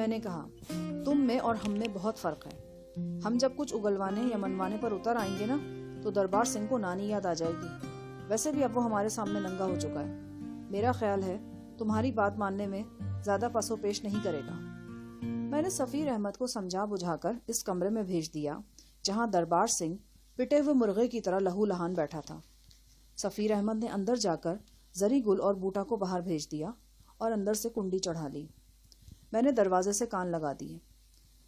میں نے کہا، تم میں اور ہم میں بہت فرق ہے. ہم جب کچھ اگلوانے یا منوانے پر اتر آئیں گے نا تو دربار سنگھ کو نانی یاد آ جائے گی. ویسے بھی اب وہ ہمارے سامنے ننگا ہو چکا ہے. میرا خیال ہے تمہاری بات ماننے میں زیادہ پس و پیش نہیں کرے گا. میں نے سفیر احمد کو سمجھا بجھا کر اس کمرے میں بھیج دیا جہاں دربار سنگھ پٹے ہوئے مرغے کی طرح لہو لہان بیٹھا تھا. سفیر احمد نے اندر جا کر زری گل اور بوٹا کو باہر بھیج دیا اور اندر سے کنڈی چڑھا لی. میں نے دروازے سے کان لگا دیے.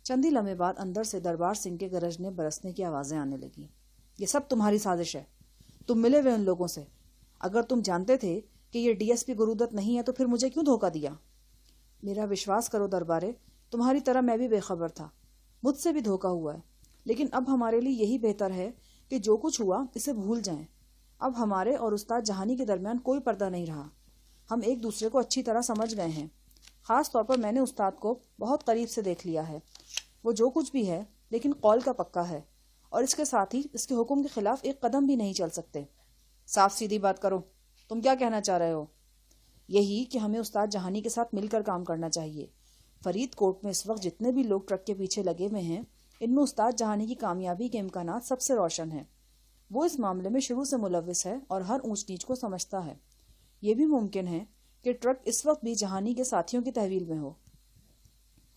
چندی لمحے بعد اندر سے دربار سنگھ کے گرجنے برسنے کی آوازیں آنے لگیں. یہ سب تمہاری سازش ہے. تم ملے ہوئے ان لوگوں سے. اگر تم جانتے تھے کہ یہ ڈی ایس پی گرودت نہیں ہے تو پھر مجھے کیوں دھوکہ دیا؟ میرا وشواس کرو دربارے، تمہاری طرح میں بھی بے خبر تھا. مجھ سے بھی دھوکہ ہوا ہے. لیکن اب ہمارے لیے یہی بہتر ہے کہ جو کچھ ہوا اسے بھول جائیں. اب ہمارے اور استاد جہانی کے درمیان کوئی پردہ نہیں رہا. ہم ایک دوسرے کو اچھی طرح سمجھ گئے ہیں. خاص طور پر میں نے استاد کو بہت قریب سے دیکھ لیا ہے. وہ جو کچھ بھی ہے لیکن قول کا پکا ہے، اور اس کے ساتھ ہی اس کے حکم کے خلاف ایک قدم بھی نہیں چل سکتے. صاف سیدھی بات کرو، تم کیا کہنا چاہ رہے ہو؟ یہی کہ ہمیں استاد جہانی کے ساتھ مل کر کام کرنا چاہیے. فرید کوٹ میں اس وقت جتنے بھی لوگ ٹرک کے پیچھے لگے ہوئے ہیں ان میں استاد جہانی کی کامیابی کے امکانات سب سے روشن ہیں. وہ اس معاملے میں شروع سے ملوث ہے اور ہر اونچ نیچ کو سمجھتا ہے. یہ بھی ممکن ہے کہ ٹرک اس وقت بھی جہانی کے ساتھیوں کی تحویل میں ہو.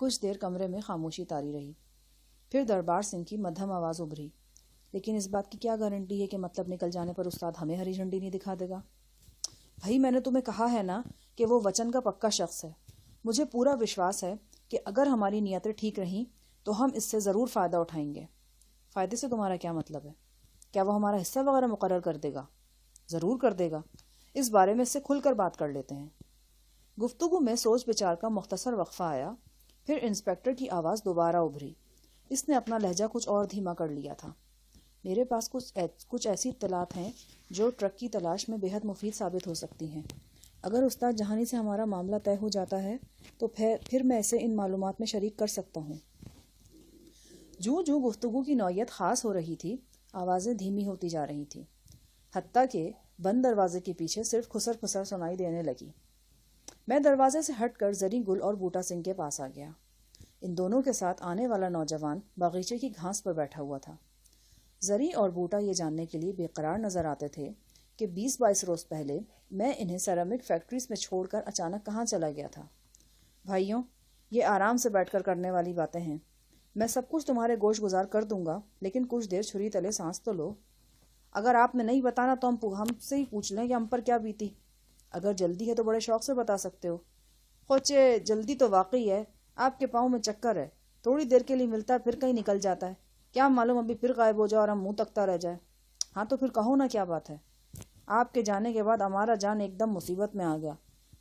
کچھ دیر کمرے میں خاموشی طاری رہی. پھر دربار سنگھ کی مدھم آواز ابھری، لیکن اس بات کی کیا گارنٹی ہے کہ مطلب نکل جانے پر استاد ہمیں ہری جھنڈی نہیں دکھا دے گا؟ بھائی میں نے تمہیں کہا ہے نا کہ وہ وچن کا پکا شخص ہے. مجھے پورا وشواس ہے کہ اگر ہماری نیتیں ٹھیک رہیں تو ہم اس سے ضرور فائدہ اٹھائیں گے. فائدے سے تمہارا کیا مطلب ہے؟ کیا وہ ہمارا حصہ وغیرہ مقرر کر دے گا؟ ضرور کر دے گا. اس بارے میں اس سے کھل کر بات کر لیتے ہیں. گفتگو میں سوچ بچار کا مختصر وقفہ آیا. پھر انسپکٹر کی آواز دوبارہ ابھری. اس نے اپنا لہجہ کچھ اور دھیما کر لیا تھا. میرے پاس کچھ ایسی اطلاعات ہیں جو ٹرک کی تلاش میں بے حد مفید ثابت ہو سکتی ہیں. اگر استاد جہانی سے ہمارا معاملہ طے ہو جاتا ہے تو پھر میں اسے ان معلومات میں شریک کر سکتا ہوں. جو گفتگو کی نوعیت خاص ہو رہی تھی آوازیں دھیمی ہوتی جا رہی تھیں، حتیٰ کہ بند دروازے کے پیچھے صرف خسر پھسر سنائی دینے لگی. میں دروازے سے ہٹ کر زری گل اور بوٹا سنگھ کے پاس آ گیا. ان دونوں کے ساتھ آنے والا نوجوان باغیچے کی گھاس پر بیٹھا ہوا تھا. زری اور بوٹا یہ جاننے کے لیے بے قرار نظر آتے تھے کہ 20-22 روز پہلے میں انہیں سیرامک فیکٹریز میں چھوڑ کر اچانک کہاں چلا گیا تھا. بھائیوں، یہ آرام سے بیٹھ کر کرنے والی باتیں ہیں. میں سب کچھ تمہارے گوش گزار کر دوں گا، لیکن کچھ دیر چھری تلے سانس تو لو. اگر آپ نے نہیں بتانا تو ہم سے ہی پوچھ لیں کہ ہم پر کیا بیتی. اگر جلدی ہے تو بڑے شوق سے بتا سکتے ہو. خوچے جلدی تو واقعی ہے. آپ کے پاؤں میں چکر ہے. تھوڑی دیر کے لیے ملتا ہے پھر کہیں نکل جاتا ہے. کیا معلوم ابھی پھر غائب ہو جائے اور ہم منہ تکتا رہ جائے. ہاں تو پھر کہو نا کیا بات ہے. آپ کے جانے کے بعد ہمارا جان ایک دم مصیبت میں آ گیا،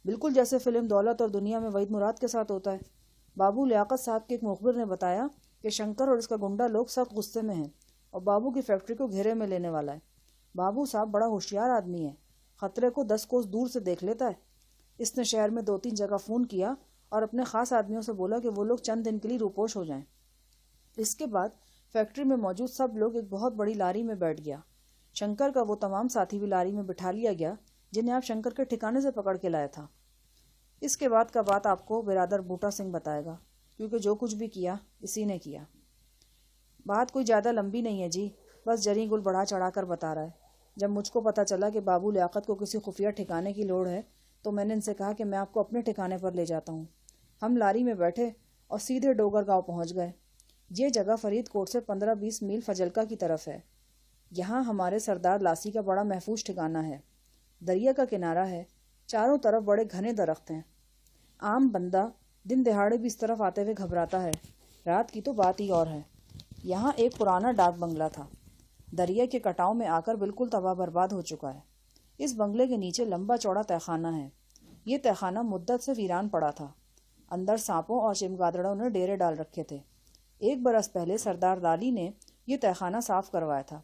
بالکل جیسے فلم دولت اور دنیا میں وحید مراد کے ساتھ ہوتا ہے. بابو لیاقت صاحب کے ایک مخبر نے بتایا کہ شنکر اور اس کا گنڈا لوگ سخت غصے میں ہیں اور بابو کی فیکٹری کو گھیرے میں لینے والا ہے. بابو صاحب بڑا ہوشیار آدمی ہے، خطرے کو 10 کوس دور سے دیکھ لیتا ہے. اس نے شہر میں 2-3 جگہ فون کیا اور اپنے خاص آدمیوں سے بولا کہ وہ لوگ چند دن کے لیے روپوش ہو جائیں. اس کے بعد فیکٹری میں موجود سب لوگ ایک بہت بڑی لاری میں بیٹھ گیا. شنکر کا وہ تمام ساتھی بھی لاری میں بٹھا لیا گیا جنہیں آپ شنکر کے ٹھکانے سے پکڑ کے لایا تھا. اس کے بعد کا بات آپ کو برادر بوٹا سنگھ بتائے گا، کیونکہ جو کچھ بھی کیا اسی نے کیا. بات کوئی زیادہ لمبی نہیں ہے جی، بس جری گل بڑھا چڑھا کر بتا رہا ہے. جب مجھ کو پتا چلا کہ بابو لیاقت کو کسی خفیہ ٹھکانے کی لوڑ ہے تو میں نے ان سے کہا کہ میں آپ کو اپنے ٹھکانے پر لے جاتا ہوں. ہم لاری میں بیٹھے اور سیدھے ڈوگر گاؤں پہنچ گئے. یہ جگہ فرید کوٹ سے 15-20 میل فجلکا کی طرف ہے. یہاں ہمارے سردار لاسی کا بڑا محفوظ ٹھکانہ ہے. دریا کا کنارہ ہے، چاروں طرف بڑے گھنے درخت ہیں. عام بندہ دن دہاڑے بھی اس طرف آتے ہوئے گھبراتا ہے. رات کی تو بات ہی اور ہے. یہاں ایک پرانا ڈاک بنگلہ تھا، دریا کے کٹاؤ میں آ کر بالکل تباہ برباد ہو چکا ہے. اس بنگلے کے نیچے لمبا چوڑا تہخانہ ہے. یہ تہخانہ مدت سے ویران پڑا تھا. اندر سانپوں اور چمگادڑوں نے ڈیرے ڈال رکھے تھے. 1 برس پہلے سردار لالی نے یہ تہخانہ صاف کروایا تھا.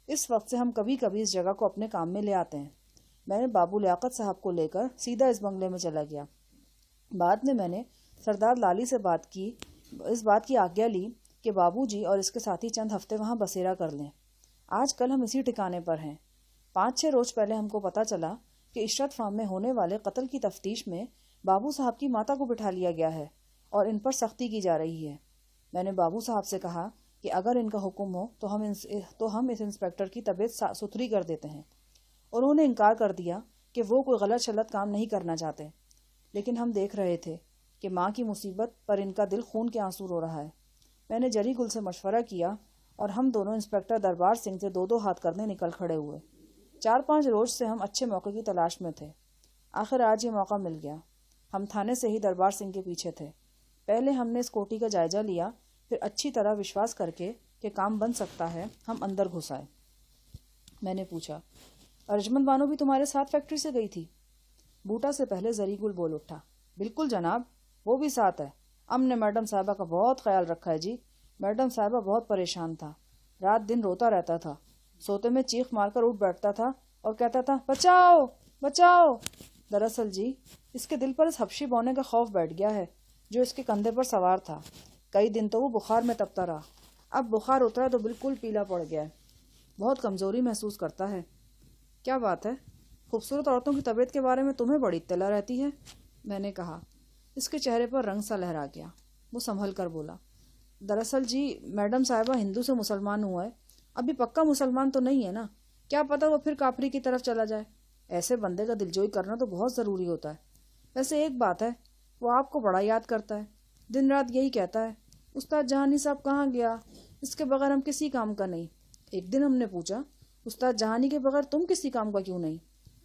اس وقت سے ہم کبھی کبھی اس جگہ کو اپنے کام میں لے آتے ہیں. میں نے بابو لیاقت صاحب کو لے کر سیدھا اس بنگلے میں چلا گیا. بعد میں نے سردار لالی سے اس بات کی آگیا لی کہ بابو جی اور اس کے ساتھی چند ہفتے وہاں بسیرا کر لیں. آج کل ہم اسی ٹھکانے پر ہیں. 5-6 روز پہلے ہم کو پتا چلا کہ عشرت فارم میں ہونے والے قتل کی تفتیش میں بابو صاحب کی ماتا کو بٹھا لیا گیا ہے اور ان پر سختی کی جا رہی ہے۔ میں نے بابو صاحب سے کہا کہ اگر ان کا حکم ہو تو ہم اس انسپیکٹر کی طبیعت ستھری کر دیتے ہیں۔ انہوں نے انکار کر دیا کہ وہ کوئی غلط شلت کام نہیں کرنا چاہتے، لیکن ہم دیکھ رہے تھے کہ ماں کی مصیبت پر ان کا دل خون کے آنسو رو رہا ہے۔ میں نے جری گل سے مشورہ کیا اور ہم دونوں انسپیکٹر دربار سنگھ سے 2 ہاتھ کرنے نکل کھڑے ہوئے۔ 4-5 روز سے ہم اچھے موقع کی تلاش میں تھے۔ آخر آج یہ موقع مل گیا۔ ہم تھانے سے ہی دربار سنگھ کے پیچھے تھے۔ پہلے ہم نے اس کوٹھی کا جائزہ لیا، پھر اچھی طرح وشواس کر کے کہ کام بن سکتا ہے ہم اندر گھس آئے۔ میں نے پوچھا، ارجمن بانو بھی تمہارے ساتھ فیکٹری سے گئی تھی؟ بوٹا سے پہلے زری گل بول اٹھا، بالکل جناب، وہ بھی ساتھ ہے۔ نے میڈم صاحبہ کا بہت خیال رکھا ہے جی۔ میڈم صاحبہ بہت پریشان تھا، رات دن روتا رہتا تھا، سوتے میں چیخ مار کر اٹھ بیٹھتا تھا اور کہتا تھا بچاؤ بچاؤ۔ دراصل جی اس کے دل پر اس حبشی بونے کا خوف بیٹھ گیا ہے جو اس کے کندھے پر سوار تھا۔ کئی دن تو وہ بخار میں تپتا رہا، اب بخار اترا تو بالکل پیلا پڑ گیا ہے، بہت کمزوری محسوس کرتا ہے۔ کیا بات ہے، خوبصورت عورتوں کی طبیعت کے بارے میں تمہیں بڑی اطلاع رہتی ہے؟ میں نے کہا۔ اس کے چہرے پر رنگ سا لہرا گیا۔ وہ سنبھل کر بولا، دراصل جی میڈم صاحبہ ہندو سے مسلمان ہوا ہے، ابھی پکا مسلمان تو نہیں ہے نا، کیا پتہ وہ پھر کافری کی طرف چلا جائے۔ ایسے بندے کا دلجوئی کرنا تو بہت ضروری ہوتا ہے۔ ویسے ایک بات ہے، وہ آپ کو بڑا یاد کرتا ہے، دن رات یہی کہتا ہے، استاد جہانی صاحب کہاں گیا، اس کے بغیر ہم کسی کام کا نہیں۔ ایک دن ہم نے پوچھا، استاد جہانی کے بغیر تم کسی کام کا کیوں نہیں؟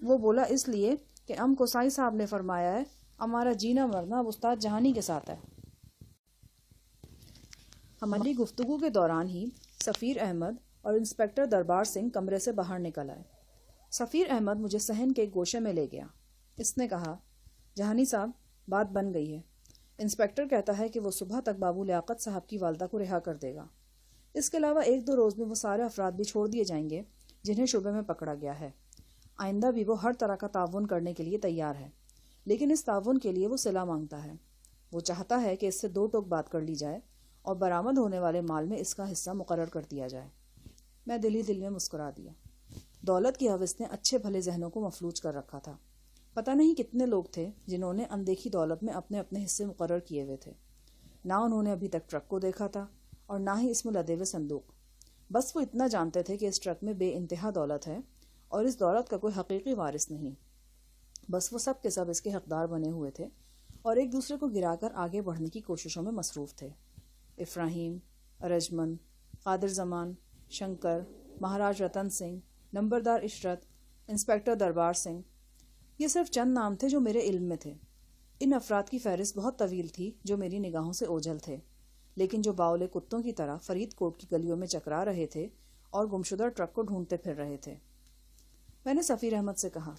وہ بولا، اس لیے کہ ام کو سائیں صاحب نے فرمایا ہے ہمارا جینا مرنا اب استاد جہانی کے ساتھ ہے۔ ہماری گفتگو کے دوران ہی سفیر احمد اور انسپیکٹر دربار سنگھ کمرے سے باہر نکل آئے۔ سفیر احمد مجھے صحن کے ایک گوشے میں لے گیا۔ اس نے کہا، جہانی صاحب بات بن گئی ہے، انسپیکٹر کہتا ہے کہ وہ صبح تک بابو لیاقت صاحب کی والدہ کو رہا کر دے گا۔ اس کے علاوہ 1-2 روز میں وہ سارے افراد بھی چھوڑ دیے جائیں گے جنہیں شعبے میں پکڑا گیا ہے۔ آئندہ بھی وہ ہر طرح کا تعاون کرنے کے لیے تیار ہے، لیکن اس تعاون کے لیے وہ صلہ مانگتا ہے۔ وہ چاہتا ہے کہ اس سے 2 ٹوک بات کر لی جائے اور برآمد ہونے والے مال میں اس کا حصہ مقرر کر دیا جائے۔ میں دل ہی دل میں مسکرا دیا۔ دولت کی ہوس نے اچھے بھلے ذہنوں کو مفلوج کر رکھا تھا۔ پتہ نہیں کتنے لوگ تھے جنہوں نے اندیکھی دولت میں اپنے اپنے حصے مقرر کیے ہوئے تھے۔ نہ انہوں نے ابھی تک ٹرک کو دیکھا تھا اور نہ ہی اس میں لدے ہوئے صندوق۔ بس وہ اتنا جانتے تھے کہ اس ٹرک میں بے انتہا دولت ہے اور اس دولت کا کوئی حقیقی وارث نہیں۔ بس وہ سب کے سب اس کے حقدار بنے ہوئے تھے اور ایک دوسرے کو گرا کر آگے بڑھنے کی کوششوں میں مصروف تھے۔ افراہیم، ارجمن، قادر زمان، شنکر، مہاراج رتن سنگھ، نمبردار عشرت، انسپیکٹر دربار سنگھ، یہ صرف چند نام تھے جو میرے علم میں تھے۔ ان افراد کی فہرست بہت طویل تھی جو میری نگاہوں سے اوجھل تھے، لیکن جو باولے کتوں کی طرح فرید کوٹ کی گلیوں میں چکرا رہے تھے اور گمشدہ ٹرک کو ڈھونڈتے پھر رہے تھے۔ میں نے سفیر احمد سے کہا،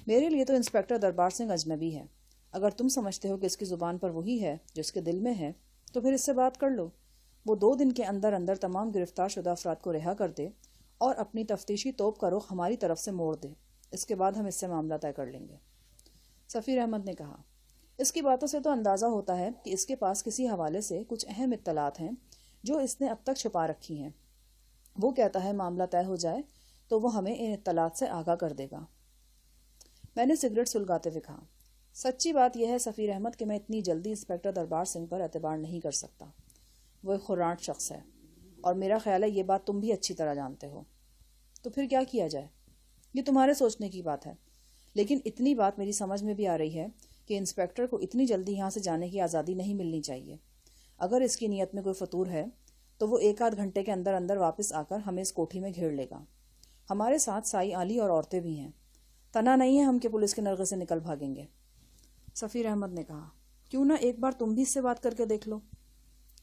میرے لیے تو انسپیکٹر دربار سنگھ اجنبی ہے۔ اگر تم سمجھتے ہو کہ اس کی زبان پر وہی ہے جو اس کے دل میں ہے تو پھر اس سے بات کر لو۔ وہ 2 دن کے اندر اندر تمام گرفتار شدہ افراد کو رہا کر دے اور اپنی تفتیشی توپ کا رخ ہماری طرف سے موڑ دے، اس کے بعد ہم اس سے معاملہ طے کر لیں گے۔ سفیر احمد نے کہا، اس کی باتوں سے تو اندازہ ہوتا ہے کہ اس کے پاس کسی حوالے سے کچھ اہم اطلاعات ہیں جو اس نے اب تک چھپا رکھی ہیں۔ وہ کہتا ہے معاملہ طے ہو جائے تو وہ ہمیں ان اطلاعات سے آگاہ کر دے گا۔ میں نے سگریٹ سلگاتے ہوئے کہا، سچی بات یہ ہے سفیر احمد کہ میں اتنی جلدی انسپیکٹر دربار سنگھ پر اعتبار نہیں کر سکتا۔ وہ ایک خراٹ شخص ہے اور میرا خیال ہے یہ بات تم بھی اچھی طرح جانتے ہو۔ تو پھر کیا کیا جائے؟ یہ تمہارے سوچنے کی بات ہے، لیکن اتنی بات میری سمجھ میں بھی آ رہی ہے کہ انسپیکٹر کو اتنی جلدی یہاں سے جانے کی آزادی نہیں ملنی چاہیے۔ اگر اس کی نیت میں کوئی فطور ہے تو وہ 1-8 گھنٹے کے اندر اندر واپس آ کر ہمیں اس کوٹھی میں گھیر لے گا۔ ہمارے ساتھ سائی علی اور عورتیں بھی ہیں، تنا نہیں ہے ہم کہ پولیس کے نرغے سے نکل بھاگیں گے۔ سفیر احمد نے کہا، کیوں نہ ایک بار تم بھی اس سے بات کر کے دیکھ لو؟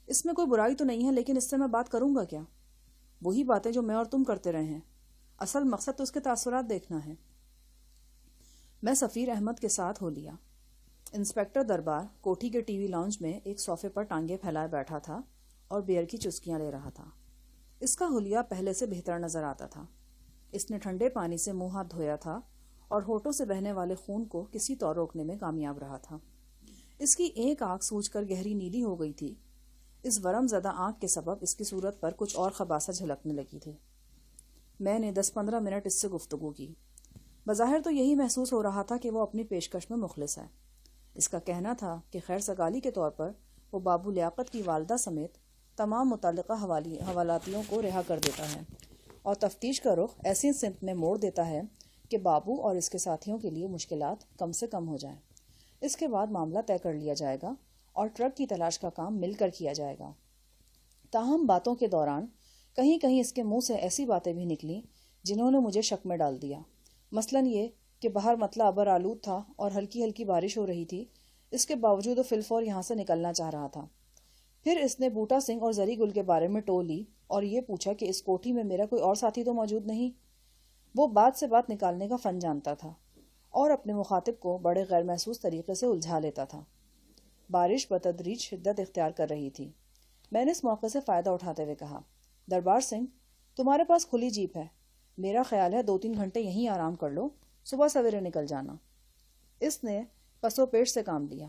اس میں کوئی برائی تو نہیں ہے، لیکن اس سے میں بات کروں گا کیا؟ وہی باتیں جو میں اور تم کرتے رہے ہیں، اصل مقصد تو اس کے تاثرات دیکھنا ہے۔ میں سفیر احمد کے ساتھ ہو لیا۔ انسپیکٹر دربار کوٹھی کے ٹی وی لاؤنج میں ایک صوفے پر ٹانگیں پھیلائے بیٹھا تھا اور بیئر کی چسکیاں لے رہا تھا۔ اس کا حلیہ پہلے سے بہتر نظر آتا تھا۔ اس نے ٹھنڈے پانی سے منہ ہاتھ دھویا تھا اور ہونٹوں سے بہنے والے خون کو کسی طور روکنے میں کامیاب رہا تھا۔ اس کی ایک آنکھ سوج کر گہری نیلی ہو گئی تھی۔ اس ورم زدہ آنکھ کے سبب اس کی صورت پر کچھ اور خباثہ جھلکنے لگی تھی۔ میں نے 10-15 منٹ اس سے گفتگو کی۔ بظاہر تو یہی محسوس ہو رہا تھا کہ وہ اپنی پیشکش میں مخلص ہے۔ اس کا کہنا تھا کہ خیر سگالی کے طور پر وہ بابو لیاقت کی والدہ سمیت تمام متعلقہ حوالاتیوں کو رہا کر دیتا ہے اور تفتیش کا رخ ایسی سمت میں موڑ دیتا ہے کہ بابو اور اس کے ساتھیوں کے لیے مشکلات کم سے کم ہو جائیں۔ اس کے بعد معاملہ طے کر لیا جائے گا اور ٹرک کی تلاش کا کام مل کر کیا جائے گا۔ تاہم باتوں کے دوران کہیں کہیں اس کے منہ سے ایسی باتیں بھی نکلیں جنہوں نے مجھے شک میں ڈال دیا، مثلاً یہ کہ باہر مطلع ابر آلود تھا اور ہلکی ہلکی بارش ہو رہی تھی، اس کے باوجود وہ فی الفور یہاں سے نکلنا چاہ رہا تھا۔ پھر اس نے بوٹا سنگھ اور زری گل کے بارے میں ٹو لی اور یہ پوچھا کہ اس کوٹھی میں میرا کوئی اور ساتھی تو موجود نہیں۔ وہ بات سے بات نکالنے کا فن جانتا تھا اور اپنے مخاطب کو بڑے غیر محسوس طریقے سے الجھا لیتا تھا۔ بارش بتدریج شدت اختیار کر رہی تھی۔ میں نے اس موقع سے فائدہ اٹھاتے ہوئے کہا، دربار سنگھ، تمہارے پاس کھلی جیپ ہے، میرا خیال ہے 2-3 گھنٹے یہیں آرام کر لو، صبح سویرے نکل جانا۔ اس نے پسو پیش سے کام لیا،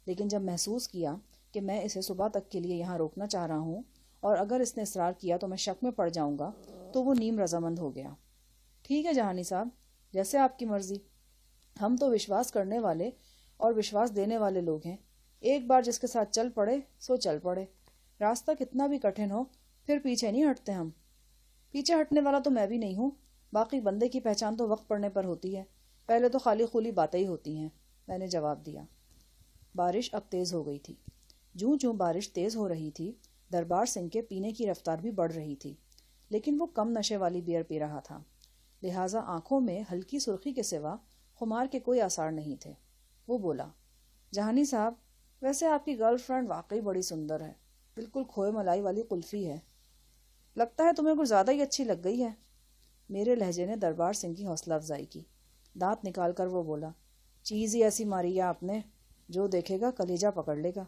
لیکن جب محسوس کیا کہ میں اسے صبح تک کے لیے یہاں روکنا چاہ رہا ہوں اور اگر اس نے اصرار کیا تو میں شک میں پڑ جاؤں گا، تو وہ نیم رضامند ہو گیا۔ ٹھیک ہے جہانی صاحب، جیسے آپ کی مرضی۔ ہم تو وشواس کرنے والے اور وشواس دینے والے لوگ ہیں، ایک بار جس کے ساتھ چل پڑے سو چل پڑے، راستہ کتنا بھی کٹھن ہو پھر پیچھے نہیں ہٹتے ہم۔ پیچھے ہٹنے والا تو میں بھی نہیں ہوں، باقی بندے کی پہچان تو وقت پڑنے پر ہوتی ہے، پہلے تو خالی خولی باتیں ہی ہوتی ہیں، میں نے جواب دیا۔ بارش اب تیز ہو گئی تھی۔ جوں جوں بارش تیز ہو رہی تھی، دربار سنگھ کے پینے کی رفتار بھی بڑھ رہی تھی، لیکن وہ کم نشے والی بیئر پی رہا تھا، لہٰذا آنکھوں میں ہلکی سرخی کے سوا خمار کے کوئی آثار نہیں تھے۔ وہ بولا، جہانی صاحب، ویسے آپ کی گرل فرینڈ واقعی بڑی سندر ہے، بالکل کھوئے ملائی والی قلفی ہے، لگتا ہے تمہیں کچھ زیادہ ہی اچھی لگ گئی ہے۔ میرے لہجے نے دربار سنگھ کی حوصلہ افزائی کی۔ دانت نکال کر وہ بولا، چیز ہی ایسی ماری ہے آپ نے، جو دیکھے گا کلیجہ پکڑ لے گا،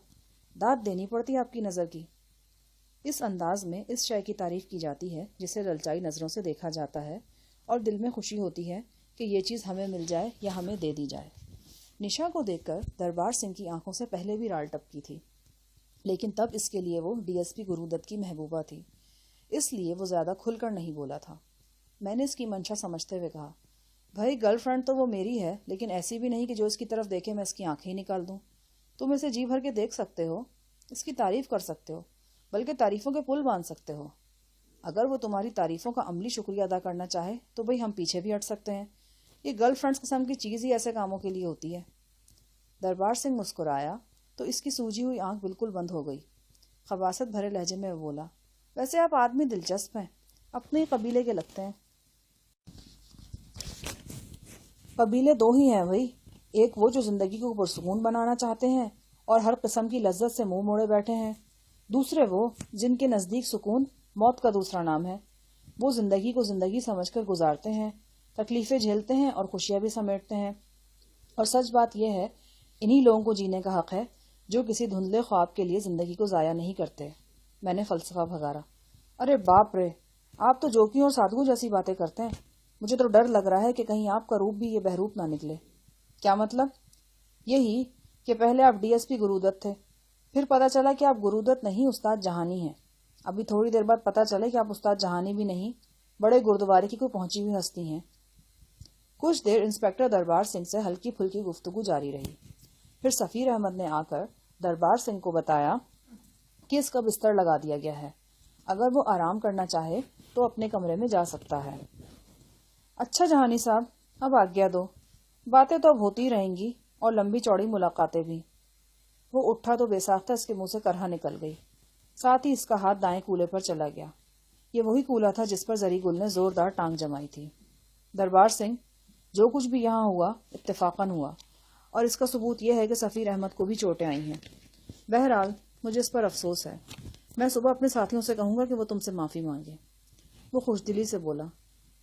داد دینی پڑتی آپ کی نظر کی۔ اس انداز میں اس شے کی تعریف کی جاتی ہے جسے للچائی نظروں سے دیکھا جاتا ہے اور دل میں خوشی ہوتی ہے کہ یہ چیز ہمیں مل جائے یا ہمیں دے دی جائے۔ نشا کو دیکھ کر دربار سنگھ کی آنکھوں سے پہلے بھی رال ٹپکی تھی، لیکن تب اس کے لیے وہ ڈی ایس پی گرو دت کی محبوبہ تھی، اس لیے وہ زیادہ کھل کر نہیں بولا تھا۔ میں نے اس کی منشا سمجھتے ہوئے کہا، بھائی گرل فرینڈ تو وہ میری ہے، لیکن ایسی بھی نہیں کہ جو اس کی طرف دیکھے میں اس کی آنکھیں ہی نکال دوں۔ تم اسے جی بھر کے دیکھ سکتے ہو، اس کی تعریف کر سکتے ہو، بلکہ تعریفوں کے پل باندھ سکتے ہو۔ اگر وہ تمہاری تعریفوں کا عملی شکریہ ادا کرنا چاہے تو بھئی ہم پیچھے بھی ہٹ سکتے ہیں، یہ گرل فرینڈز قسم کی چیز ہی ایسے کاموں کے لیے ہوتی ہے۔ دربار سنگھ مسکرایا تو اس کی سوجی ہوئی آنکھ بالکل بند ہو گئی۔ خباثت بھرے لہجے میں بولا، ویسے آپ آدمی دلچسپ ہیں، اپنے ہی قبیلے کے لگتے ہیں۔ قبیلے دو ہی ہیں بھائی، ایک وہ جو زندگی کو پرسکون بنانا چاہتے ہیں اور ہر قسم کی لذت سے منہ موڑے بیٹھے ہیں، دوسرے وہ جن کے نزدیک سکون موت کا دوسرا نام ہے۔ وہ زندگی کو زندگی سمجھ کر گزارتے ہیں، تکلیفیں جھیلتے ہیں اور خوشیاں بھی سمیٹتے ہیں، اور سچ بات یہ ہے انہی لوگوں کو جینے کا حق ہے جو کسی دھندلے خواب کے لیے زندگی کو ضائع نہیں کرتے۔ میں نے فلسفہ بھگارا، ارے باپ رے، آپ تو جوکیوں اور سادگو جیسی باتیں کرتے ہیں، مجھے تو ڈر لگ رہا ہے کہ کہیں آپ کا روپ بھی یہ بہروپ نہ نکلے۔ کیا مطلب؟ یہی کہ پہلے آپ ڈی ایس پی گرو دت تھے، پھر پتا چلا کہ آپ گرو دت نہیں استاد جہانی ہیں، ابھی تھوڑی دیر بعد پتا چلے کہ آپ استاد جہانی بھی نہیں، بڑے گردوارے کی کوئی پہنچی ہوئی ہستی ہیں۔ کچھ دیر انسپکٹر دربار سنگھ سے ہلکی پھلکی گفتگو جاری رہی، پھر سفیر احمد نے آ کر دربار سنگھ کو بتایا کہ اس کا بستر لگا دیا گیا ہے، اگر وہ آرام کرنا چاہے تو اپنے کمرے میں جا سکتا ہے۔ اچھا جہانی صاحب، اب آگیا دو، باتیں تو اب ہوتی رہیں گی اور لمبی چوڑی ملاقاتیں بھی۔ وہ اٹھا تو بے ساختہ اس کے منہ سے کرہا نکل گئی، ساتھ ہی اس کا ہاتھ دائیں کولے پر چلا گیا۔ یہ وہی کولا تھا جس پر زری گل نے زوردار ٹانگ جمائی تھی۔ دربار سنگھ، جو کچھ بھی یہاں ہوا اتفاقاً ہوا، اور اس کا ثبوت یہ ہے کہ سفیر احمد کو بھی چوٹیں آئی ہیں۔ بہرحال مجھے اس پر افسوس ہے، میں صبح اپنے ساتھیوں سے کہوں گا کہ وہ تم سے معافی مانگے۔ وہ خوش دلی سے بولا،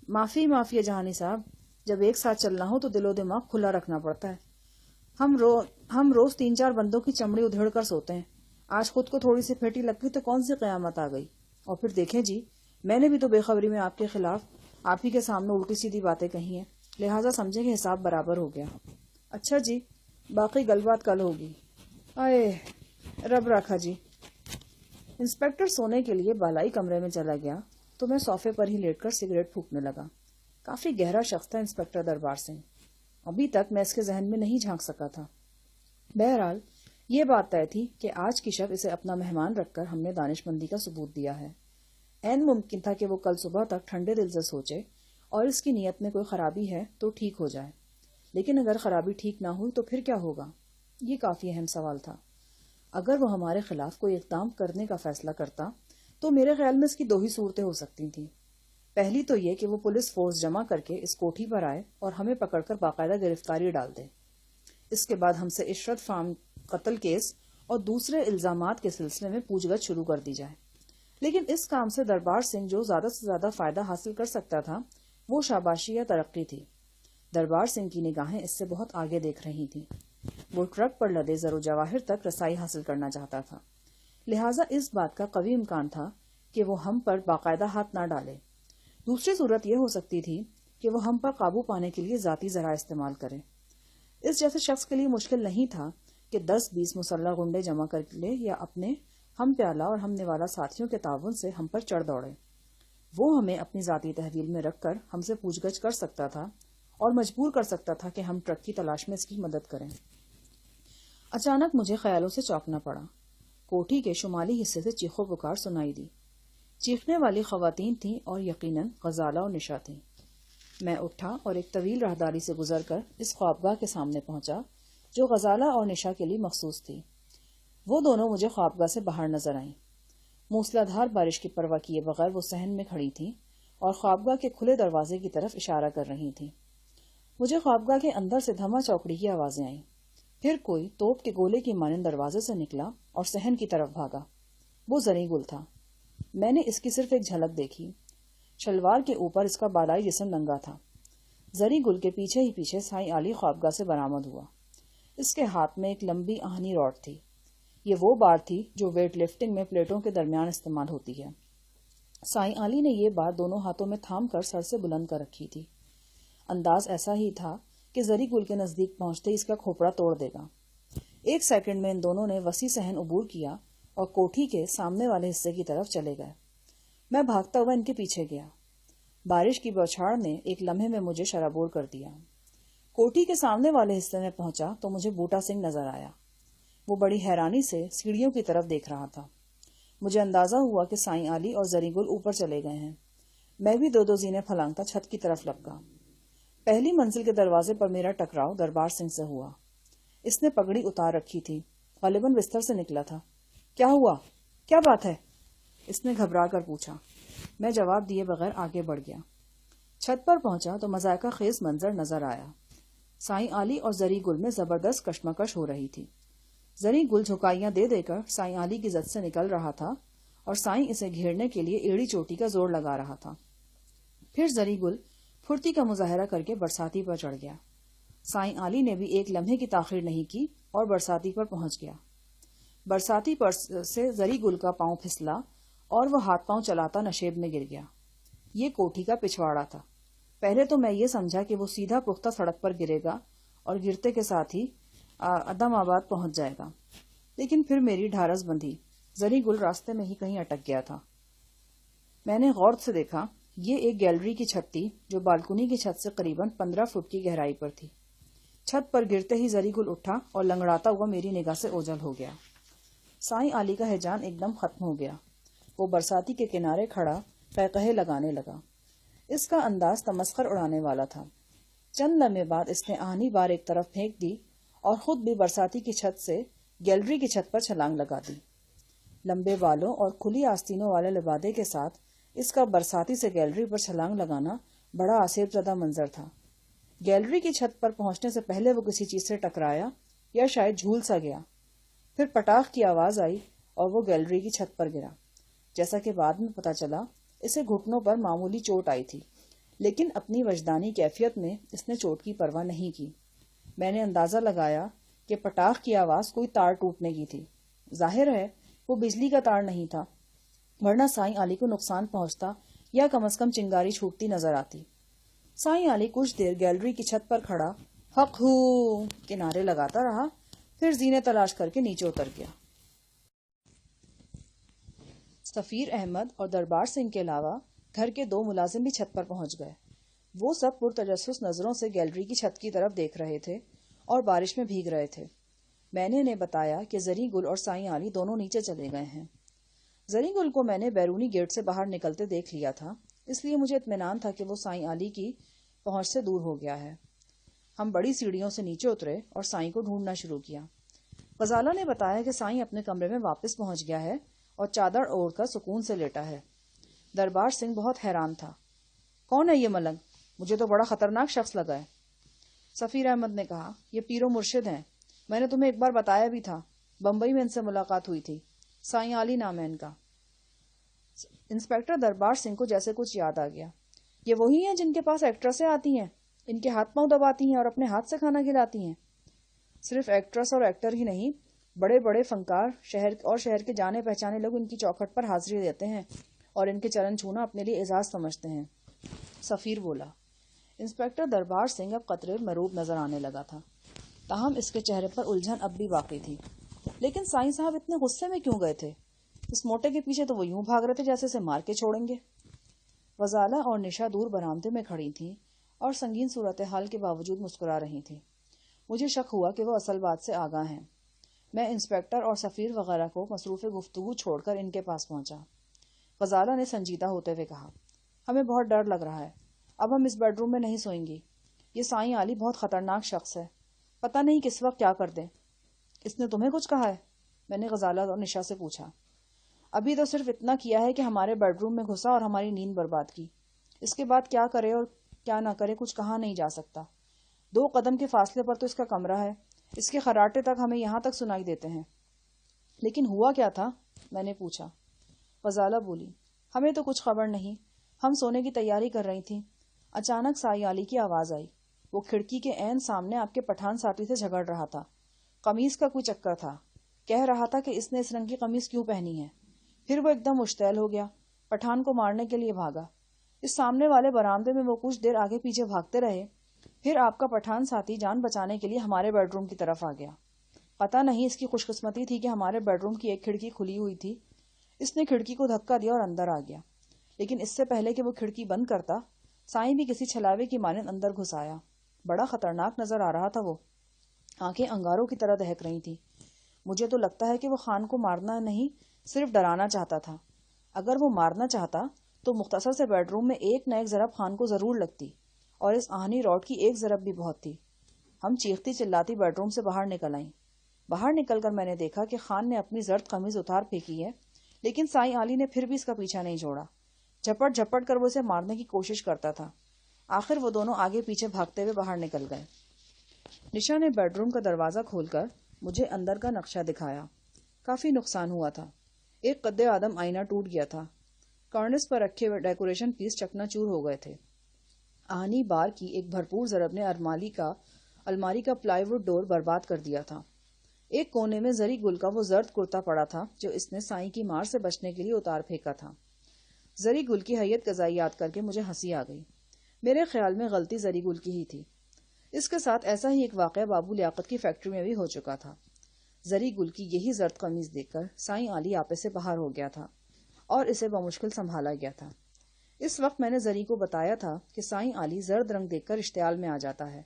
معافی ہے جہانی صاحب، جب ایک ساتھ چلنا ہو تو دل و دماغ کھلا رکھنا پڑتا ہے۔ ہم روز 3-4 بندوں کی چمڑی ادھیڑ کر سوتے ہیں، آج خود کو تھوڑی سی پھیٹی لگ گئی تو کون سی قیامت آ گئی؟ اور پھر دیکھیں جی، میں نے بھی تو بے خبری میں آپ کے خلاف آپ ہی کے سامنے الٹی سیدھی باتیں کہی ہیں، لہٰذا سمجھیں کہ حساب برابر ہو گیا۔ اچھا جی، باقی گل بات کل ہوگی۔ آئے رب رکھا جی۔ انسپکٹر سونے کے لیے بالائی کمرے میں چلا گیا تو میں صوفے پر ہی لیٹ کر سگریٹ پھونکنے لگا۔ کافی گہرا شخص تھا انسپکٹر دربار سنگھ، ابھی تک میں اس کے ذہن میں نہیں جھانک سکا تھا۔ بہرحال یہ بات طے تھی کہ آج کی شب اسے اپنا مہمان رکھ کر ہم نے دانش مندی کا ثبوت دیا ہے۔ عین ممکن تھا کہ وہ کل صبح تک ٹھنڈے دل سے سوچے اور اس کی نیت میں کوئی خرابی ہے تو ٹھیک ہو جائے، لیکن اگر خرابی ٹھیک نہ ہوئی تو پھر کیا ہوگا؟ یہ کافی اہم سوال تھا۔ اگر وہ ہمارے خلاف کوئی اقدام کرنے کا فیصلہ کرتا تو میرے خیال میں اس کی دو ہی صورتیں ہو سکتی تھیں۔ پہلی تو یہ کہ وہ پولیس فورس جمع کر کے اس کوٹھی پر آئے اور ہمیں پکڑ کر باقاعدہ گرفتاری ڈال دے۔ اس کے بعد ہم سے عشرت فام قتل کیس اور دوسرے الزامات کے سلسلے میں پوچھ گچھ شروع کر دی جائے۔ لیکن اس کام سے دربار سنگھ جو زیادہ سے زیادہ فائدہ حاصل کر سکتا تھا وہ شاباشی یا ترقی تھی۔ دربار سنگھ کی نگاہیں اس سے بہت آگے دیکھ رہی تھیں۔ وہ ٹرک پر لدے زر و جواہر تک رسائی حاصل کرنا چاہتا تھا، لہٰذا اس بات کا قوی امکان تھا کہ وہ ہم پر باقاعدہ ہاتھ نہ ڈالے۔ دوسری صورت یہ ہو سکتی تھی کہ وہ ہم پر قابو پانے کے لیے ذاتی ذرائع استعمال کرے۔ اس جیسے شخص کے لیے مشکل نہیں تھا کہ 10-20 مسلح گنڈے جمع کر لے یا اپنے ہم پیالہ اور ہم نوالا ساتھیوں کے تعاون سے ہم پر چڑھ دوڑے۔ وہ ہمیں اپنی ذاتی تحویل میں رکھ کر ہم سے پوچھ گچھ کر سکتا تھا اور مجبور کر سکتا تھا کہ ہم ٹرک کی تلاش میں اس کی مدد کریں۔ اچانک مجھے خیالوں سے چونکنا پڑا۔ کوٹھی کے شمالی حصے سے چیخو پکار سنائی دی۔ چیخنے والی خواتین تھیں اور یقیناً غزالہ اور نشا تھیں۔ میں اٹھا اور ایک طویل راہداری سے گزر کر اس خوابگاہ کے سامنے پہنچا جو غزالہ اور نشا کے لیے مخصوص تھی۔ وہ دونوں مجھے خوابگاہ سے باہر نظر آئیں۔ موسلادھار بارش کی پرواہ کیے بغیر وہ صحن میں کھڑی تھیں اور خوابگاہ کے کھلے دروازے کی طرف اشارہ کر رہی تھیں۔ مجھے خوابگاہ کے اندر سے دھما چوکڑی کی آوازیں آئیں۔ پھر کوئی توپ کے گولے کی مانند دروازے سے نکلا اور صحن کی طرف بھاگا۔ وہ زریں گل تھا۔ میں نے اس کی صرف ایک جھلک دیکھی۔ شلوار کے اوپر اس کا بالائی جسم ننگا تھا۔ زری گل کے پیچھے ہی پیچھے سائیں علی خوابگاہ سے برآمد ہوا۔ اس کے ہاتھ میں ایک لمبی آہنی راڈ تھی۔ یہ وہ بار تھی جو ویٹ لفٹنگ میں پلیٹوں کے درمیان استعمال ہوتی ہے۔ سائیں علی نے یہ بار دونوں ہاتھوں میں تھام کر سر سے بلند کر رکھی تھی۔ انداز ایسا ہی تھا کہ زری گل کے نزدیک پہنچتے اس کا کھوپڑا توڑ دے گا۔ ایک سیکنڈ میں ان دونوں نے وسیع صحن عبور کیا اور کوٹھی کے سامنے والے حصے کی طرف چلے گئے۔ میں بھاگتا ہوا ان کے پیچھے گیا۔ بارش کی بوچھاڑ نے ایک لمحے میں مجھے شرابور کر دیا۔ کوٹھی کے سامنے والے حصے میں پہنچا تو مجھے بوٹا سنگھ نظر آیا۔ وہ بڑی حیرانی سے سیڑھیوں کی طرف دیکھ رہا تھا۔ مجھے اندازہ ہوا کہ سائیں علی اور زری گل اوپر چلے گئے ہیں۔ میں بھی دو زینے پھلانگتا چھت کی طرف لپکا۔ پہلی منزل کے دروازے پر میرا ٹکراؤ دربار سنگھ سے ہوا۔ اس نے پگڑی اتار رکھی تھی، غالباً بستر سے نکلا تھا۔ کیا ہوا؟ کیا بات ہے؟ اس نے گھبرا کر پوچھا۔ میں جواب دیے بغیر آگے بڑھ گیا۔ چھت پر پہنچا تو مذائقہ خیز منظر نظر آیا۔ سائیں علی اور زری گل میں زبردست کشمکش ہو رہی تھی۔ زری گل جھکائیاں دے دے کر سائیں علی کی زد سے نکل رہا تھا اور سائیں اسے گھیرنے کے لیے ایڑی چوٹی کا زور لگا رہا تھا۔ پھر زری گل پھرتی کا مظاہرہ کر کے برساتی پر چڑھ گیا۔ سائیں علی نے بھی ایک لمحے کی تاخیر نہیں کی اور برساتی پر پہنچ گیا۔ برساتی پر سے زری گل کا پاؤں پھسلا اور وہ ہاتھ پاؤں چلاتا نشیب میں گر گیا۔ یہ کوٹھی کا پچھواڑا تھا۔ پہلے تو میں یہ سمجھا کہ وہ سیدھا پختہ سڑک پر گرے گا اور گرتے کے ساتھ ہی عدم آباد پہنچ جائے گا، لیکن پھر میری ڈھارس بندھی۔ زری گل راستے میں ہی کہیں اٹک گیا تھا۔ میں نے غور سے دیکھا، یہ ایک گیلری کی چھت تھی جو بالکنی کی چھت سے قریباً 15 فٹ کی گہرائی پر تھی۔ چھت پر گرتے ہی زری گل اٹھا اور لنگڑاتا ہوا میری نگاہ سے اوجھل ہو گیا۔ سائیں علی کا ہیجان ایک دم ختم ہو گیا۔ وہ برساتی کے کنارے کھڑا قہقہے لگانے لگا۔ اس کا انداز تمسخر اڑانے والا تھا۔ چند لمحے بعد اس نے آہنی بار ایک طرف پھینک دی اور خود بھی برساتی کی چھت سے گیلری کی چھت پر چھلانگ لگا دی۔ لمبے بالوں اور کھلی آستینوں والے لبادے کے ساتھ اس کا برساتی سے گیلری پر چھلانگ لگانا بڑا آسیب زدہ منظر تھا۔ گیلری کی چھت پر پہنچنے سے پہلے وہ کسی چیز سے ٹکرایا یا شاید جھول سا گیا۔ پھر پٹاخ کی آواز آئی اور وہ گیلری کی چھت پر گرا۔ جیسا کہ بعد میں پتا چلا، اسے گھٹنوں پر معمولی چوٹ آئی تھی، لیکن اپنی وجدانی کیفیت میں اس نے چوٹ کی پرواہ نہیں کی۔ میں نے اندازہ لگایا کہ پٹاخ کی آواز کوئی تار ٹوٹنے کی تھی۔ ظاہر ہے وہ بجلی کا تار نہیں تھا، ورنہ سائیں علی کو نقصان پہنچتا یا کم از کم چنگاری چھوٹتی نظر آتی۔ سائیں علی کچھ دیر گیلری کی چھت پر کھڑا حق ہو کے نعرے لگاتا رہا، پھر زینے تلاش کر کے نیچے اتر گیا۔ سفیر احمد اور دربار سنگھ کے علاوہ گھر کے 2 ملازم بھی چھت پر پہنچ گئے۔ وہ سب پرتجسس نظروں سے گیلری کی چھت کی طرف دیکھ رہے تھے اور بارش میں بھیگ رہے تھے۔ میں نے انہیں بتایا کہ زری گل اور سائیں علی دونوں نیچے چلے گئے ہیں۔ زری گل کو میں نے بیرونی گیٹ سے باہر نکلتے دیکھ لیا تھا، اس لیے مجھے اطمینان تھا کہ وہ سائیں علی کی پہنچ سے دور ہو گیا ہے۔ ہم بڑی سیڑھیوں سے نیچے اترے اور سائیں کو ڈھونڈنا شروع کیا۔ غزالہ نے بتایا کہ سائیں اپنے کمرے میں واپس پہنچ گیا ہے اور چادر اوڑھ کر سکون سے لیٹا ہے۔ دربار سنگھ بہت حیران تھا۔ کون ہے یہ ملنگ؟ مجھے تو بڑا خطرناک شخص لگا ہے۔ سفیر احمد نے کہا، یہ پیر و مرشد ہیں، میں نے تمہیں ایک بار بتایا بھی تھا، بمبئی میں ان سے ملاقات ہوئی تھی، سائیں علی نام ہے ان کا۔ انسپیکٹر دربار سنگھ کو جیسے کچھ یاد آ گیا۔ یہ وہی ہیں جن کے پاس ایکٹریسیں آتی ہیں، ان کے ہاتھ پاؤں دباتی ہیں اور اپنے ہاتھ سے کھانا کھلاتی ہیں؟ صرف ایکٹریس اور ایکٹر ہی نہیں، بڑے بڑے فنکار شہر کے جانے پہچانے لوگ ان کی چوکھٹ پر حاضری دیتے ہیں اور ان کے چرن چھونا اپنے لیے اعزاز سمجھتے ہیں۔ سفیر بولا۔ انسپیکٹر دربار سنگھ اب قطرے مروب نظر آنے لگا تھا، تاہم اس کے چہرے پر الجھن اب بھی باقی تھی۔ لیکن سائیں صاحب اتنے غصے میں کیوں گئے تھے؟ اس موٹے کے پیچھے تو وہ یوں بھاگ رہے تھے جیسے اسے مار کے چھوڑیں گے۔ غزالہ اور نشا دور برآمدے میں کھڑی تھیں اور سنگین صورتحال کے باوجود مسکرا رہی تھیں۔ مجھے شک ہوا کہ وہ اصل بات سے آگاہ ہیں۔ میں انسپیکٹر اور سفیر وغیرہ کو مصروف گفتگو چھوڑ کر ان کے پاس پہنچا۔ غزالہ نے سنجیدہ ہوتے ہوئے کہا، ہمیں بہت ڈر لگ رہا ہے، اب ہم اس بیڈ روم میں نہیں سوئیں گی۔ یہ سائیں علی بہت خطرناک شخص ہے، پتہ نہیں کس وقت کیا کر دیں۔ اس نے تمہیں کچھ کہا ہے؟ میں نے غزالہ اور نشا سے پوچھا۔ ابھی تو صرف اتنا کیا ہے کہ ہمارے بیڈ روم میں گھسا اور ہماری نیند برباد کی۔ اس کے بعد کیا کرے اور کیا نہ کرے کچھ کہا نہیں جا سکتا۔ 2 قدم کے فاصلے پر تو اس کا کمرہ ہے، اس کے خراٹے تک ہمیں یہاں تک سنائی دیتے ہیں۔ لیکن ہوا کیا تھا؟ میں نے پوچھا۔ غزالہ بولی، ہمیں تو کچھ خبر نہیں، ہم سونے کی تیاری کر رہی تھیں، اچانک سائیں علی کی آواز آئی۔ وہ کھڑکی کے عین سامنے آپ کے پٹھان ساتھی سے جھگڑ رہا تھا۔ قمیص کا کوئی چکر تھا، کہہ رہا تھا کہ اس نے اس رنگ کی قمیص کیوں پہنی ہے۔ پھر وہ ایک دم مشتعل ہو گیا، پٹھان کو مارنے کے لیے بھاگا۔ اس سامنے والے برآمدے میں وہ کچھ دیر آگے پیچھے بھاگتے رہے، پھر آپ کا پٹھان ساتھی جان بچانے کے لیے ہمارے بیڈ روم کی طرف آ گیا۔ پتہ نہیں اس کی خوش قسمتی تھی کہ ہمارے بیڈ روم کی ایک کھڑکی کھلی ہوئی تھی، اس نے کھڑکی کو دھکا دیا اور اندر آ گیا۔ لیکن اس سے پہلے کہ وہ کھڑکی بند کرتا، سائیں بھی کسی چھلاوے کی مانند اندر گھس آیا۔ بڑا خطرناک نظر آ رہا تھا وہ، آنکھیں انگاروں کی طرح دہک رہی تھیں۔ مجھے تو لگتا ہے کہ وہ خان کو مارنا نہیں، صرف ڈرانا چاہتا تھا۔ اگر وہ مارنا چاہتا تو مختصر سے بیڈ روم میں ایک نہ ایک ضرب خان کو ضرور لگتی، اور اس آہنی راڈ کی ایک ضرب بھی بہت تھی۔ ہم چیختی چلاتی بیڈ روم سے باہر نکل آئیں۔ باہر نکل کر میں نے دیکھا کہ خان نے اپنی زرد قمیض اتار پھینکی ہے، لیکن سائیں علی نے پھر بھی اس کا پیچھا نہیں چھوڑا۔ جھپٹ جھپٹ کر وہ اسے مارنے کی کوشش کرتا تھا۔ آخر وہ دونوں آگے پیچھے بھاگتے ہوئے باہر نکل گئے۔ نشا نے بیڈ روم کا دروازہ کھول کر مجھے اندر کا نقشہ دکھایا۔ کافی نقصان ہوا تھا۔ ایک قد آدم آئینہ ٹوٹ گیا تھا، کارنس پر رکھے ہوئے ڈیکوریشن پیس چکنا چور ہو گئے تھے۔ آہنی بار کی ایک بھرپور ضرب نے الماری کا پلائی ووڈ ڈور برباد کر دیا تھا۔ ایک کونے میں زری گل کا وہ زرد کرتا پڑا تھا جو اس نے سائیں کی مار سے بچنے کے لیے اتار پھینکا تھا۔ زری گل کی حیت قضائی یاد کر کے مجھے ہنسی آ گئی۔ میرے خیال میں غلطی زری گل کی ہی تھی۔ اس کے ساتھ ایسا ہی ایک واقعہ بابو لیاقت کی فیکٹری میں بھی ہو چکا تھا۔ زری گل کی یہی زرد قمیض دیکھ کر سائیں علی آپے سے باہر ہو گیا تھا اور اسے بمشکل سنبھالا گیا تھا۔ اس وقت میں نے زری کو بتایا تھا کہ سائیں علی زرد رنگ دیکھ کر اشتعال میں آ جاتا ہے،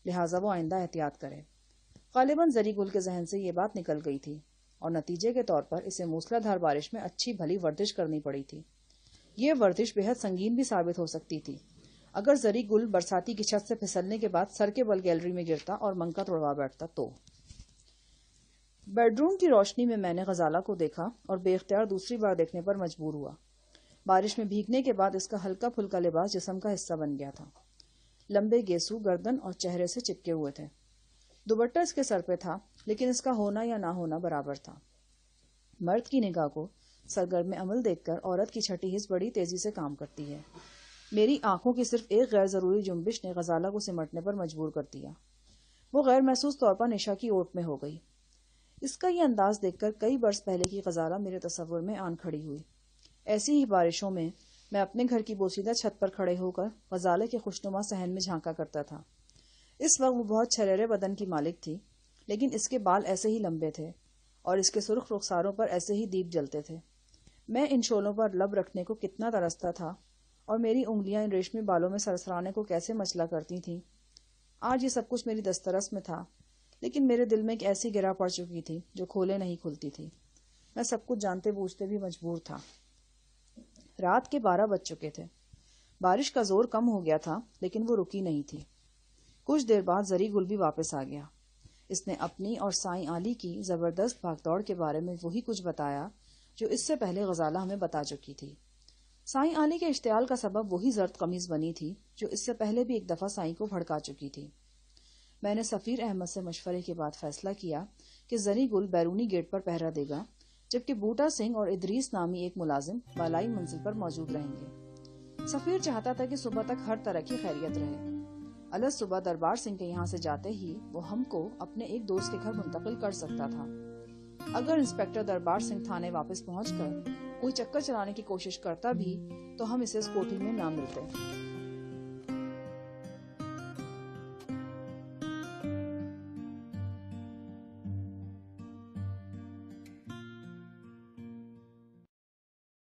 لہٰذا وہ آئندہ احتیاط کرے۔ غالباً زری گل کے ذہن سے یہ بات نکل گئی تھی اور نتیجے کے طور پر اسے موسلا دھار بارش میں اچھی بھلی ورزش کرنی پڑی تھی۔ یہ ورزش بے حد سنگین بھی ثابت ہو سکتی تھی۔ اگر زری گل برساتی کی چھت سے پھسلنے کے بعد سر کے بل گیلری میں گرتا اور منکا توڑوا بیٹھتا تو۔ بیڈ روم کی روشنی میں نے غزالہ کو دیکھا اور بے اختیار دوسری بار دیکھنے پر مجبور ہوا۔ بارش میں بھیگنے کے بعد اس کا ہلکا پھلکا لباس جسم کا حصہ بن گیا تھا۔ لمبے گیسو گردن اور چہرے سے چپکے ہوئے تھے۔ دوپٹہ اس کے سر پہ تھا، لیکن اس کا ہونا یا نہ ہونا برابر تھا۔ مرد کی نگاہ کو سرگرم عمل دیکھ کر عورت کی چھٹی حس بڑی تیزی سے کام کرتی ہے۔ میری آنکھوں کی صرف ایک غیر ضروری جنبش نے غزالہ کو سمٹنے پر مجبور کر دیا۔ وہ غیر محسوس طور پر نشا کی اوٹ میں ہو گئی۔ اس کا یہ انداز دیکھ کر کئی برس پہلے کی غزالہ میرے تصور میں آن کھڑی ہوئی۔ ایسی ہی بارشوں میں اپنے گھر کی بوسیدہ چھت پر کھڑے ہو کر غزالہ کے خوشنما صحن میں جھانکا کرتا تھا۔ اس وقت وہ بہت چھریرے بدن کی مالک تھی، لیکن اس کے بال ایسے ہی لمبے تھے اور اس کے سرخ رخساروں پر ایسے ہی دیپ جلتے تھے۔ میں ان شعلوں پر لب رکھنے کو کتنا ترستا تھا اور میری انگلیاں ان ریشمی بالوں میں سرسرانے کو کیسے مچلا کرتی تھیں۔ آج یہ سب کچھ میری دسترس میں تھا، لیکن میرے دل میں ایک ایسی گرہ پڑ چکی تھی جو کھولے نہیں کھلتی تھی۔ میں سب کچھ جانتے بوجھتے بھی مجبور تھا۔ رات کے 12 بج چکے تھے۔ بارش کا زور کم ہو گیا تھا لیکن وہ رکی نہیں تھی۔ کچھ دیر بعد زری گل بھی واپس آ گیا۔ اس نے اپنی اور سائیں علی کی زبردست بھاگ دوڑ کے بارے میں وہی کچھ بتایا جو اس سے پہلے غزالہ ہمیں بتا چکی تھی۔ سائیں علی کے اشتعال کا سبب وہی زرد قمیض بنی تھی جو اس سے پہلے بھی ایک دفعہ سائیں کو بھڑکا چکی تھی۔ میں نے سفیر احمد سے مشورے کے بعد فیصلہ کیا کہ زری گل بیرونی گیٹ پر پہرا دے گا، جبکہ بوٹا سنگھ اور ادریس نامی ایک ملازم بالائی منزل پر موجود رہیں گے۔ سفیر چاہتا تھا کہ صبح تک ہر طرح کی خیریت رہے۔ الگ صبح دربار سنگھ کے یہاں سے جاتے ہی وہ ہم کو اپنے ایک دوست کے گھر منتقل کر سکتا تھا۔ اگر انسپکٹر دربار سنگھ تھانے واپس پہنچ کر کوئی چکر چلانے کی کوشش کرتا بھی تو ہم اسے اس کوٹھی میں نہ ملتے۔